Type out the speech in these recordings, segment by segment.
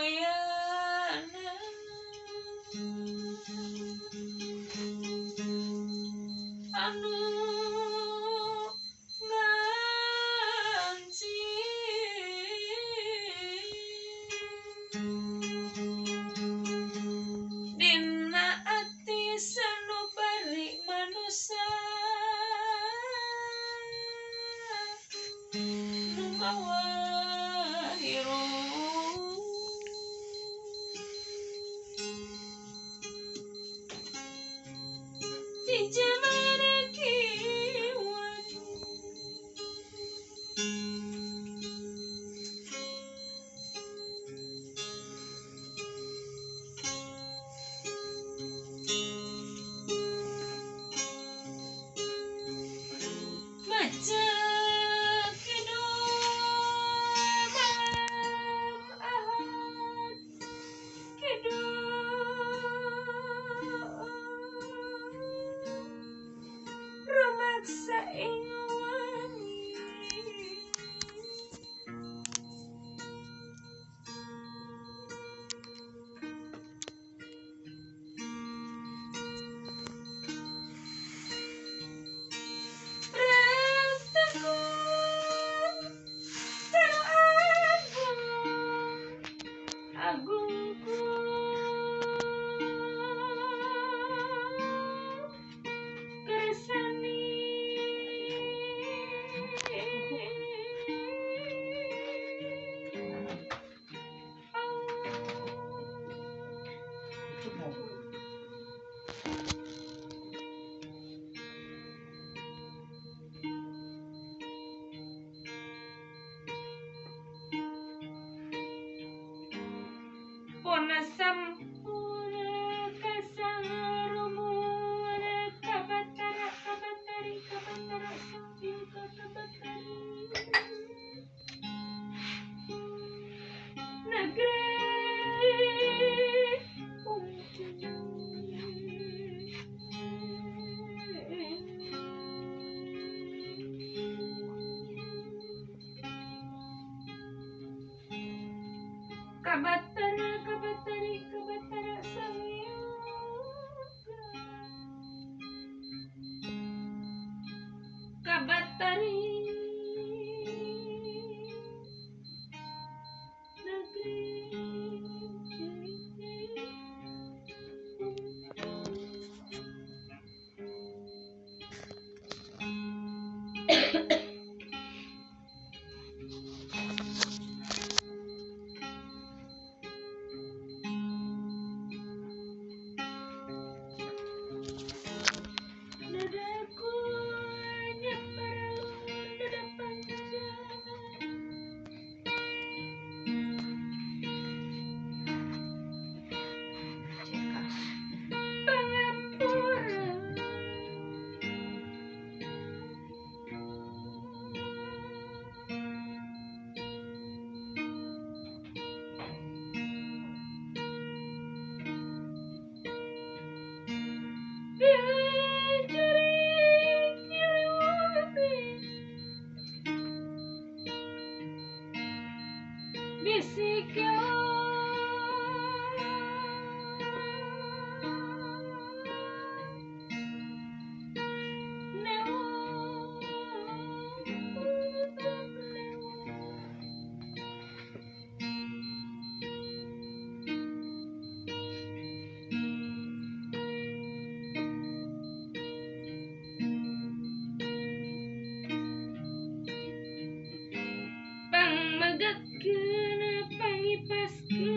Sakawyana anu nganci dina ati sanubari manusia nu mawa hirup di jamana kiwan maca kidul ahad kidul rumaksa ing wangi rataku karo agungku kersani puna sampura kasangarumura kabatara kabatari kabatara sambiuka kabatari negeri kabatara kabatari kabatara sambiuka kabatari nadaku nyambaralun dada panjang pangapura biajaring nyeliwati bisika pang magetkeun pangipaskeun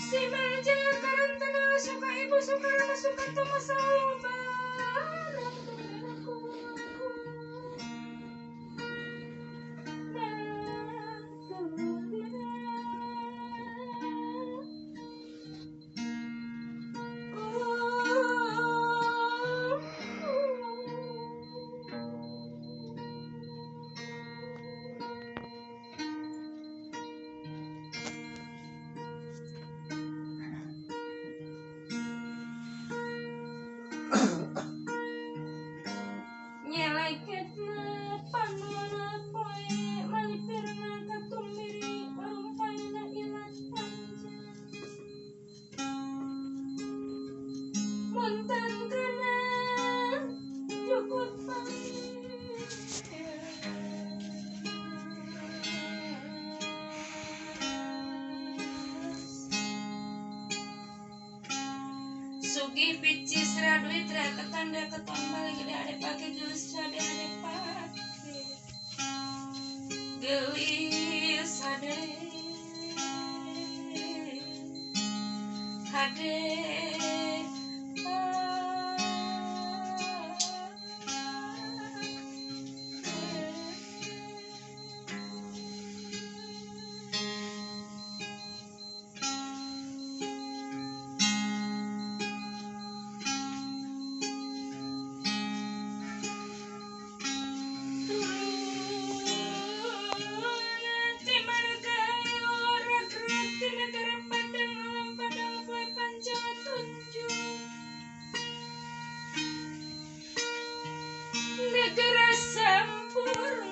Si Jaya Karantana suka ibu suka rama suka toma selalu bareng dengan aku. Nyeleketna panwana poe malipirna katumbiri rumpayna ilat panjang muntan kana jukut Sugi picis raduit ra ketanda keton balik gede ade pake geus ade pake geus ade negara sempurna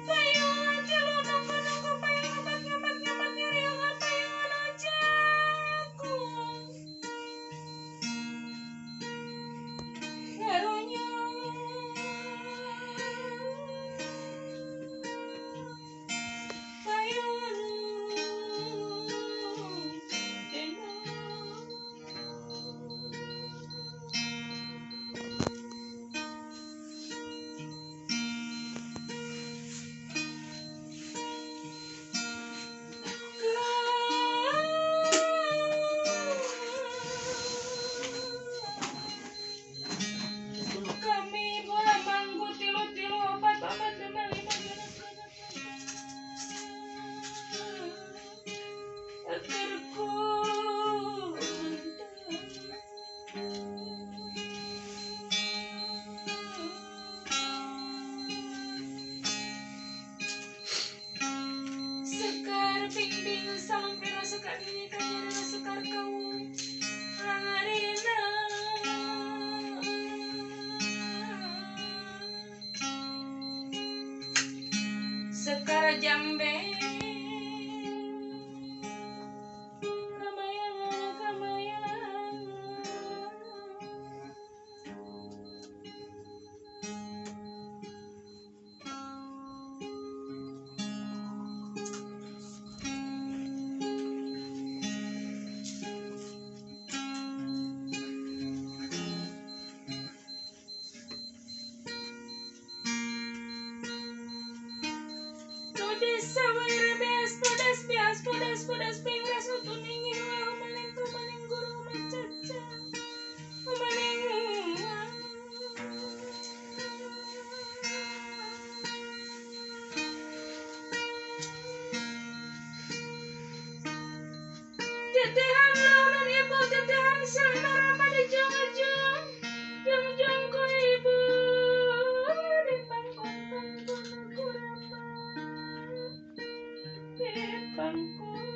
payungan tilu nongko payung obat nyamat nyariungan payungan ajaku ngarunya kami bola manggu tilu obat demali akhirku sekar bimbing sampira sekar ini kanyana sekar kau rangarina sekar jambe kamaya Podas pingras utuning iwa maning guru macaca maning tetehan launan ibu tetehan sahara pada jong-jong ko ibu di pangkon aku rapa di pangkon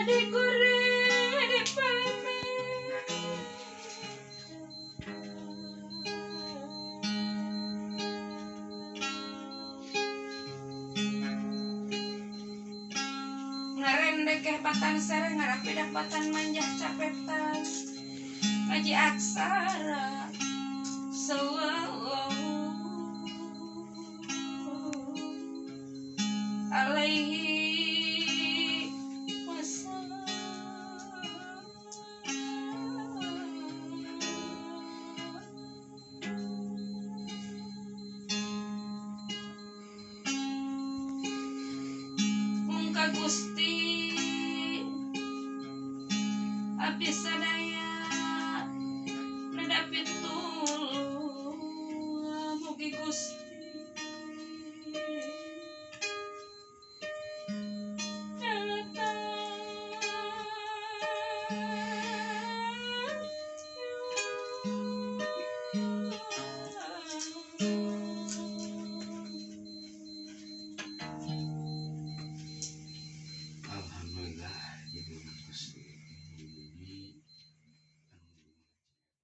digoreng dipamer ngarendek patan sareng ngarapi dapatan manjah capetan ngaji aksara alaihi wasallam. Mungka Gusti abdi sadaya